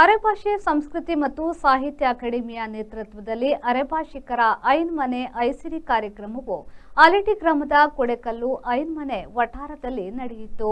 ಅರೆಭಾಷೆ ಸಂಸ್ಕೃತಿ ಮತ್ತು ಸಾಹಿತ್ಯ ಅಕಾಡೆಮಿಯ ನೇತೃತ್ವದಲ್ಲಿ ಅರೆಭಾಷಿಕರ ಐನ್ಮನೆ ಐಸಿರಿ ಕಾರ್ಯಕ್ರಮವು ಆಲೇಟಿ ಗ್ರಾಮದ ಕೊಡೆಕಲ್ಲು ಐನ್ಮನೆ ವಠಾರದಲ್ಲಿ ನಡೆಯಿತು.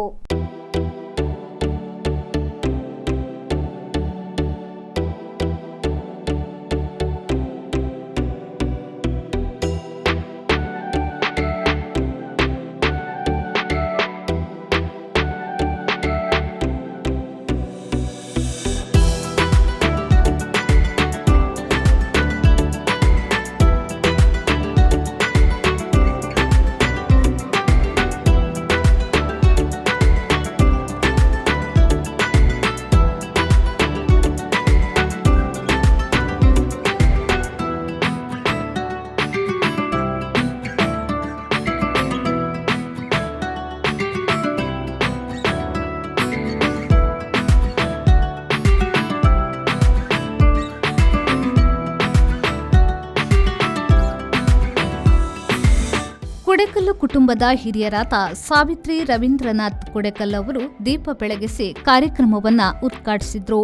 ಕೊಡೆಕಲ್ಲು ಕುಟುಂಬದ ಹಿರಿಯರಾದ ಸಾವಿತ್ರಿ ರವೀಂದ್ರನಾಥ್ ಕೊಡೆಕಲ್ ಅವರು ದೀಪ ಬೆಳಗಿಸಿ ಕಾರ್ಯಕ್ರಮವನ್ನು ಉದ್ಘಾಟಿಸಿದರು.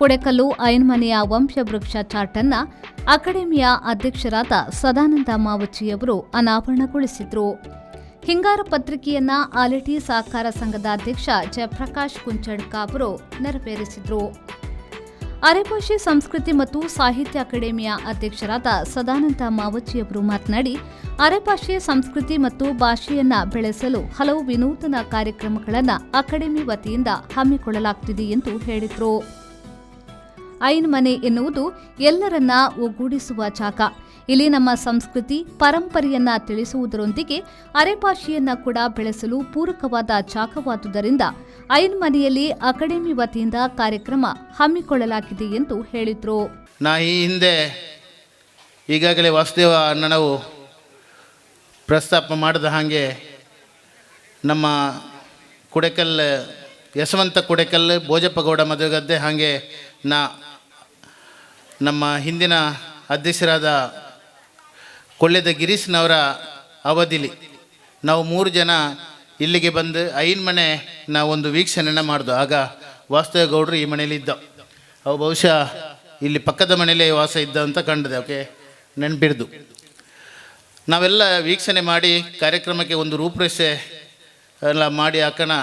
ಕೊಡೆಕಲ್ಲು ಐನ್ಮನೆಯ ವಂಶವೃಕ್ಷ ಚಾರ್ಟ್ ಅನ್ನು ಅಕಾಡೆಮಿಯ ಅಧ್ಯಕ್ಷರಾದ ಸದಾನಂದ ಮಾವಚಿಯವರು ಅನಾವರಣಗೊಳಿಸಿದರು. ಹಿಂಗಾರ ಪತ್ರಿಕೆಯನ್ನ ಆಲೇಟಿ ಸಹಕಾರ ಸಂಘದ ಅಧ್ಯಕ್ಷ ಜಯಪ್ರಕಾಶ್ ಕುಂಚಡ್ಕ ಅವರು ನೆರವೇರಿಸಿದರು. ಅರೆಭಾಷೆ ಸಂಸ್ಕೃತಿ ಮತ್ತು ಸಾಹಿತ್ಯ ಅಕಾಡೆಮಿಯ ಅಧ್ಯಕ್ಷರಾದ ಸದಾನಂದ ಮಾವಚಿಯವರು ಮಾತನಾಡಿ, ಅರೆಭಾಷೆ ಸಂಸ್ಕೃತಿ ಮತ್ತು ಭಾಷೆಯನ್ನ ಬೆಳೆಸಲು ಹಲವು ವಿನೂತನ ಕಾರ್ಯಕ್ರಮಗಳನ್ನು ಅಕಾಡೆಮಿ ವತಿಯಿಂದ ಹಮ್ಮಿಕೊಳ್ಳಲಾಗುತ್ತಿದೆ ಎಂದು ಹೇಳಿದರು. ಐನ್ಮನೆ ಎನ್ನುವುದು ಎಲ್ಲರನ್ನ ಒಗ್ಗೂಡಿಸುವ ಜಾಗ. ಇಲ್ಲಿ ನಮ್ಮ ಸಂಸ್ಕೃತಿ ಪರಂಪರೆಯನ್ನ ತಿಳಿಸುವುದರೊಂದಿಗೆ ಅರೆಭಾಷೆಯನ್ನ ಕೂಡ ಬೆಳೆಸಲು ಪೂರಕವಾದ ಜಾಗವಾದುದರಿಂದ ಐನ್ಮನೆಯಲ್ಲಿ ಅಕಾಡೆಮಿ ವತಿಯಿಂದ ಕಾರ್ಯಕ್ರಮ ಹಮ್ಮಿಕೊಳ್ಳಲಾಗಿದೆ ಎಂದು ಹೇಳಿದರು. ಈ ಹಿಂದೆ ಈಗಾಗಲೇ ವಾಸುದೇವ ಅಣ್ಣನವು ಪ್ರಸ್ತಾಪ ಮಾಡಿದ ಹಾಗೆ ನಮ್ಮ ಕೊಡೆಕಲ್ ಯಶವಂತ ಕೊಡೆಕಲ್ ಭೋಜಪ್ಪಗೌಡ ಮದುವೆಗದ್ದೆ ಹಾಗೆ ನಮ್ಮ ಹಿಂದಿನ ಅಧ್ಯಕ್ಷರಾದ ಕೊಳ್ಳೆದ ಗಿರೀಶ್ನವರ ಅವಧಿಲಿ ನಾವು 3 ಜನ ಇಲ್ಲಿಗೆ ಬಂದು ಐನ್ಮನೆ ನಾವೊಂದು ವೀಕ್ಷಣೆಯನ್ನು ಮಾಡಿದ್ವು. ಆಗ ವಾಸುದೇವ ಗೌಡರು ಈ ಮನೇಲಿ ಇದ್ದ, ಅವು ಬಹುಶಃ ಇಲ್ಲಿ ಪಕ್ಕದ ಮನೇಲೇ ವಾಸ ಇದ್ದ ಅಂತ ಕಂಡಿದೆ. ಓಕೆ, ನೆನಪಿಡ್ದು ನಾವೆಲ್ಲ ವೀಕ್ಷಣೆ ಮಾಡಿ ಕಾರ್ಯಕ್ರಮಕ್ಕೆ ಒಂದು ರೂಪರೇಷೆ ಎಲ್ಲ ಮಾಡಿ ಹಾಕೋಣ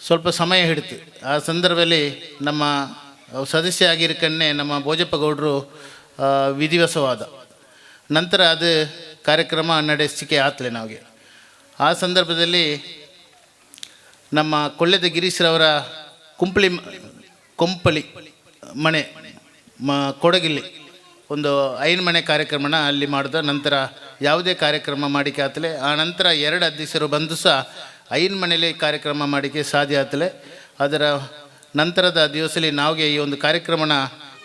ಸ್ವಲ್ಪ ಸಮಯ ಹಿಡಿತು. ಆ ಸಂದರ್ಭದಲ್ಲಿ ನಮ್ಮ ಸದಸ್ಯ ಆಗಿರ್ಕನ್ನೇ ನಮ್ಮ ಭೋಜಪ್ಪಗೌಡರು ವಿಧಿವಸವಾದ ನಂತರ ಅದು ಕಾರ್ಯಕ್ರಮ ನಡೆಸಿಕೆ ಆತಲೆ ನಮಗೆ. ಆ ಸಂದರ್ಭದಲ್ಲಿ ನಮ್ಮ ಕೊಳ್ಳೆದ ಗಿರೀಶ್ರವರ ಕೊಂಪಳಿ ಮನೆ ಕೊಡಗಿಲ್ಲಿ ಒಂದು ಐನ್ಮನೆ ಕಾರ್ಯಕ್ರಮನ ಅಲ್ಲಿ ಮಾಡಿದ ನಂತರ ಯಾವುದೇ ಕಾರ್ಯಕ್ರಮ ಮಾಡಿಕೆ ಆತಲೆ. ಆ ನಂತರ 2 ಅಧ್ಯಕ್ಷರು ಬಂದು ಸಹ ಐನ್ಮನೆಯಲ್ಲಿ ಕಾರ್ಯಕ್ರಮ ಮಾಡಿಕೆ ಸಾಧ್ಯ ಆತಲೆ. ಅದರ ನಂತರದ ದಿವಸದಲ್ಲಿ ನಾವಿಗೆ ಈ ಒಂದು ಕಾರ್ಯಕ್ರಮನ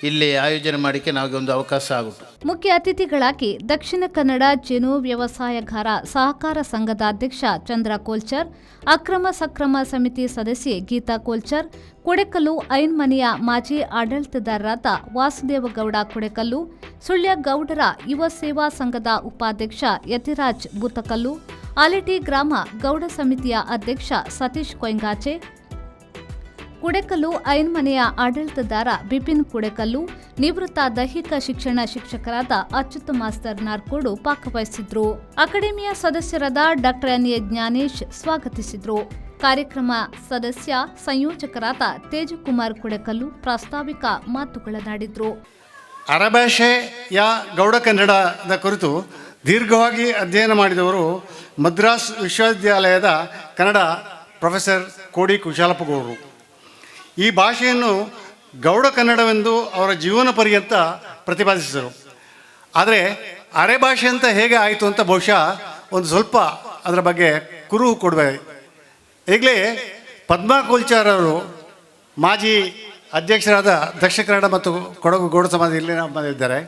ಇಲ್ಲಿ ಆಯೋಜನೆ ಮಾಡಿಕೆ ನಾವಿಗೆ ಒಂದು ಅವಕಾಶ ಆಗುತ್ತೆ. ಮುಖ್ಯ ಅತಿಥಿಗಳಾಗಿ ದಕ್ಷಿಣ ಕನ್ನಡ ಜೇನು ವ್ಯವಸಾಯಗಾರ ಸಹಕಾರ ಸಂಘದ ಅಧ್ಯಕ್ಷ ಚಂದ್ರ ಕೋಲ್ಚರ್, ಅಕ್ರಮ ಸಕ್ರಮ ಸಮಿತಿ ಸದಸ್ಯೆ ಗೀತಾ ಕೋಲ್ಚರ್, ಕೊಡೆಕಲ್ಲು ಐನ್ಮನೆಯ ಮಾಜಿ ಆಡಳಿತದಾರರಾದ ವಾಸುದೇವಗೌಡ ಕೊಡೆಕಲ್ಲು, ಸುಳ್ಯ ಗೌಡರ ಯುವ ಸೇವಾ ಸಂಘದ ಉಪಾಧ್ಯಕ್ಷ ಯತಿರಾಜ್ ಬೂತಕಲ್ಲು, ಆಲೇಟಿ ಗ್ರಾಮ ಗೌಡ ಸಮಿತಿಯ ಅಧ್ಯಕ್ಷ ಸತೀಶ್ ಕೊಯ್ಂಗಾಚೆ, ಕೊಡೆಕಲ್ಲು ಐನ್ಮನೆಯ ಆಡಳಿತದಾರ ಬಿಪಿನ್ ಕೊಡೆಕಲ್ಲು, ನಿವೃತ್ತ ದೈಹಿಕ ಶಿಕ್ಷಣ ಶಿಕ್ಷಕರಾದ ಅಚ್ಯುತ ಮಾಸ್ತರ್ ನಾರ್ಕೋಡು ಭಾಗವಹಿಸಿದ್ರು. ಅಕಾಡೆಮಿಯ ಸದಸ್ಯರಾದ ಡಾಕ್ಟರ್ ಎನ್ ಎ ಜ್ಞಾನೇಶ್ ಸ್ವಾಗತಿಸಿದ್ರು. ಕಾರ್ಯಕ್ರಮ ಸದಸ್ಯ ಸಂಯೋಜಕರಾದ ತೇಜಕುಮಾರ್ ಕೊಡೆಕಲ್ಲು ಪ್ರಾಸ್ತಾವಿಕ ಮಾತುಗಳನ್ನಾಡಿದ್ರು. ಅರೆಭಾಷೆಯ ಗೌಡ ಕನ್ನಡದ ಕುರಿತು ದೀರ್ಘವಾಗಿ ಅಧ್ಯಯನ ಮಾಡಿದವರು ಮದ್ರಾಸ್ ವಿಶ್ವವಿದ್ಯಾಲಯದ ಕನ್ನಡ ಪ್ರೊಫೆಸರ್ ಕೋಡಿ ಕುಶಾಲಪ್ಪಗೌಡರು. ಈ ಭಾಷೆಯನ್ನು ಗೌಡ ಕನ್ನಡವೆಂದು ಅವರ ಜೀವನ ಪರ್ಯಂತ ಪ್ರತಿಪಾದಿಸಿದರು. ಆದರೆ ಅರೆಭಾಷೆ ಅಂತ ಹೇಗೆ ಆಯಿತು ಅಂತ ಬಹುಶಃ ಒಂದು ಸ್ವಲ್ಪ ಅದರ ಬಗ್ಗೆ ಕುರುಹು ಕೊಡಬೇಕು. ಈಗಲೇ ಪದ್ಮಾ ಕೋಲ್ಚಾರ್ ಅವರು ಮಾಜಿ ಅಧ್ಯಕ್ಷರಾದ ದಕ್ಷಿಣ ಕನ್ನಡ ಮತ್ತು ಕೊಡಗು ಗೌಡ ಸಮಾಜ ಇಲ್ಲಿ ಬಂದಿದ್ದಾರೆ.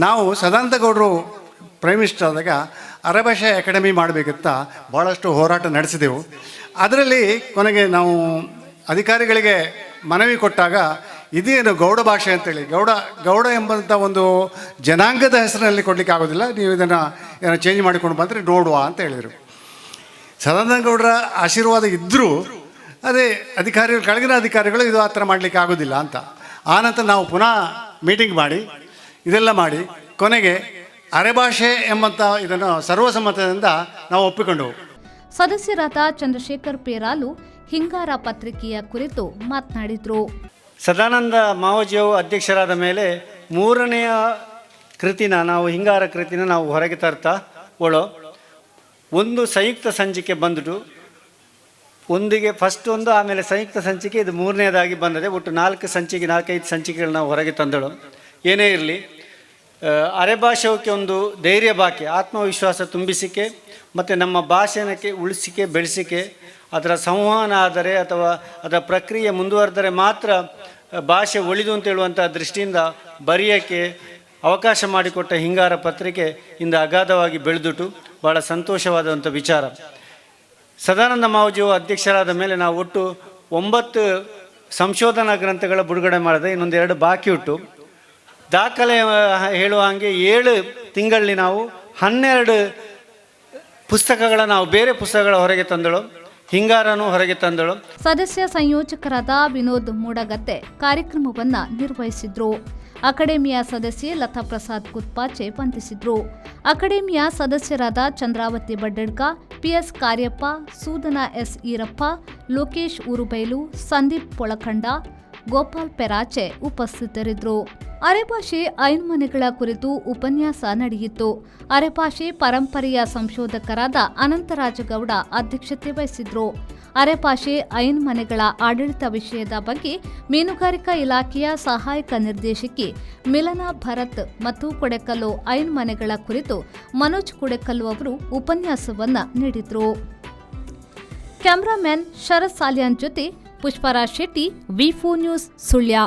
ನಾವು ಸದಾನಂದ ಗೌಡರು ಪ್ರೈಮ್ ಮಿನಿಸ್ಟರ್ ಆದಾಗ ಅರೆಭಾಷೆ ಅಕಾಡೆಮಿ ಮಾಡಬೇಕಂತ ಭಾಳಷ್ಟು ಹೋರಾಟ ನಡೆಸಿದೆವು. ಅದರಲ್ಲಿ ಕೊನೆಗೆ ನಾವು ಅಧಿಕಾರಿಗಳಿಗೆ ಮನವಿ ಕೊಟ್ಟಾಗ ಇದೇನು ಗೌಡ ಭಾಷೆ ಅಂತೇಳಿ, ಗೌಡ ಎಂಬಂಥ ಒಂದು ಜನಾಂಗದ ಹೆಸರಿನಲ್ಲಿ ಕೊಡಲಿಕ್ಕೆ ಆಗೋದಿಲ್ಲ, ನೀವು ಇದನ್ನು ಏನೋ ಚೇಂಜ್ ಮಾಡಿಕೊಂಡು ಬಂದರೆ ನೋಡುವ ಅಂತ ಹೇಳಿದರು. ಸದಾನಂದ ಗೌಡರ ಆಶೀರ್ವಾದ ಇದ್ದರೂ ಅದೇ ಅಧಿಕಾರಿಗಳು, ಕೆಳಗಿನ ಅಧಿಕಾರಿಗಳು ಇದು ಆ ಥರ ಮಾಡಲಿಕ್ಕೆ ಆಗೋದಿಲ್ಲ ಅಂತ ಆನಂತರ ನಾವು ಪುನಃ ಮೀಟಿಂಗ್ ಮಾಡಿ ಇದೆಲ್ಲ ಮಾಡಿ ಕೊನೆಗೆ ಅರೆಭಾಷೆ ಎಂಬಂಥ ಇದನ್ನು ಸರ್ವಸಮ್ಮತದಿಂದ ನಾವು ಒಪ್ಪಿಕೊಂಡೆವು. ಸದಸ್ಯರಾದ ಚಂದ್ರಶೇಖರ್ ಪೇರಾಲು ಹಿಂಗಾರ ಪತ್ರಿಕೆಯ ಕುರಿತು ಮಾತನಾಡಿದರು. ಸದಾನಂದ ಮಾವಜಿಯವರು ಅಧ್ಯಕ್ಷರಾದ ಮೇಲೆ 3ನೆಯ ಕೃತಿನ ನಾವು ಹಿಂಗಾರ ಕೃತಿನ ನಾವು ಹೊರಗೆ ತರ್ತಾ ಒಂದು ಸಂಯುಕ್ತ ಸಂಚಿಕೆ ಬಂದುದು ಒಂದಿಗೆ ಫಸ್ಟ್ ಒಂದು, ಆಮೇಲೆ ಸಂಯುಕ್ತ ಸಂಚಿಕೆ, ಇದು 3ನೇದಾಗಿ ಬಂದದೆ. ಒಟ್ಟು 4-5 ಸಂಚಿಕೆಗಳು ನಾವು ಹೊರಗೆ ತಂದಳು. ಏನೇ ಇರಲಿ, ಅರೆಭಾಷೆಗೆ ಒಂದು ಧೈರ್ಯ ಬಾಕಿ, ಆತ್ಮವಿಶ್ವಾಸ ತುಂಬಿಸಿಕೆ ಮತ್ತು ನಮ್ಮ ಭಾಷೆನಕ್ಕೆ ಉಳಿಸಿಕೆ ಬೆಳೆಸಿಕೆ, ಅದರ ಸಂವಹನ ಆದರೆ ಅಥವಾ ಅದರ ಪ್ರಕ್ರಿಯೆ ಮುಂದುವರೆದರೆ ಮಾತ್ರ ಭಾಷೆ ಒಳಿದು ಅಂತ ಹೇಳುವಂಥ ದೃಷ್ಟಿಯಿಂದ ಬರೆಯೋಕ್ಕೆ ಅವಕಾಶ ಮಾಡಿಕೊಟ್ಟ ಹಿಂಗಾರ ಪತ್ರಿಕೆ ಇಂದು ಅಗಾಧವಾಗಿ ಬೆಳೆದುಟು ಭಾಳ ಸಂತೋಷವಾದಂಥ ವಿಚಾರ. ಸದಾನಂದ ಮಾವಜಿಯು ಅಧ್ಯಕ್ಷರಾದ ಮೇಲೆ ನಾವು ಒಟ್ಟು 9 ಸಂಶೋಧನಾ ಗ್ರಂಥಗಳ ಬಿಡುಗಡೆ ಮಾಡಿದೆ. ಇನ್ನೊಂದು 2 ಬಾಕಿ ಉಂಟು. ದಾಖಲೆ ಹೇಳುವ ಹಾಗೆ 7 ತಿಂಗಳಲ್ಲಿ ನಾವು 12 ಪುಸ್ತಕಗಳ ನಾವು ಬೇರೆ ಪುಸ್ತಕಗಳ ಹೊರಗೆ ತಂದಳು, ಹಿಂಗಾರನೂ ಹೊರಗೆ ತಂದಳು. ಸದಸ್ಯ ಸಂಯೋಜಕರಾದ ವಿನೋದ್ ಮೂಡಗತ್ತೆ ಕಾರ್ಯಕ್ರಮವನ್ನು ನಿರ್ವಹಿಸಿದ್ರು. ಅಕಾಡೆಮಿಯ ಸದಸ್ಯೆ ಲತಾ ಪ್ರಸಾದ್ ಕುತ್ಪಾಚೆ ವಂದಿಸಿದ್ರು. ಅಕಾಡೆಮಿಯ ಸದಸ್ಯರಾದ ಚಂದ್ರಾವತಿ ಬಡ್ಡಡ್ಕ, ಪಿಎಸ್ ಕಾರ್ಯಪ್ಪ, ಸೂದನ ಎಸ್ ಈರಪ್ಪ, ಲೋಕೇಶ್ ಊರುಬೈಲು, ಸಂದೀಪ್ ಪೊಳಖಂಡ, ಗೋಪಾಲ್ ಪೆರಾಚೆ ಉಪಸ್ಥಿತರಿದ್ದರು. ಅರೆಭಾಷೆ ಐನ್ಮನೆಗಳ ಕುರಿತು ಉಪನ್ಯಾಸ ನಡೆಯಿತು. ಅರೆಭಾಷೆ ಪರಂಪರೆಯ ಸಂಶೋಧಕರಾದ ಅನಂತರಾಜಗೌಡ ಅಧ್ಯಕ್ಷತೆ ವಹಿಸಿದ್ರು. ಅರೆಭಾಷೆ ಐನ್ಮನೆಗಳ ಆಡಳಿತ ವಿಷಯದ ಬಗ್ಗೆ ಮೀನುಗಾರಿಕಾ ಇಲಾಖೆಯ ಸಹಾಯಕ ನಿರ್ದೇಶಕಿ ಮಿಲನಾ ಭರತ್ ಮತ್ತು ಕೊಡೆಕಲ್ಲು ಐನ್ಮನೆಗಳ ಕುರಿತು ಮನೋಜ್ ಕೊಡೆಕಲ್ಲು ಅವರು ಉಪನ್ಯಾಸವನ್ನ ನೀಡಿದರು. ಕ್ಯಾಮರಾಮನ್ ಶರತ್ ಸಾಲಿಯಾನ್ ಜೊತೆ ಪುಷ್ಪರಾಜ್ ಶೆಟ್ಟಿ, ವಿ4 ನ್ಯೂಸ್, ಸುಳ್ಯ.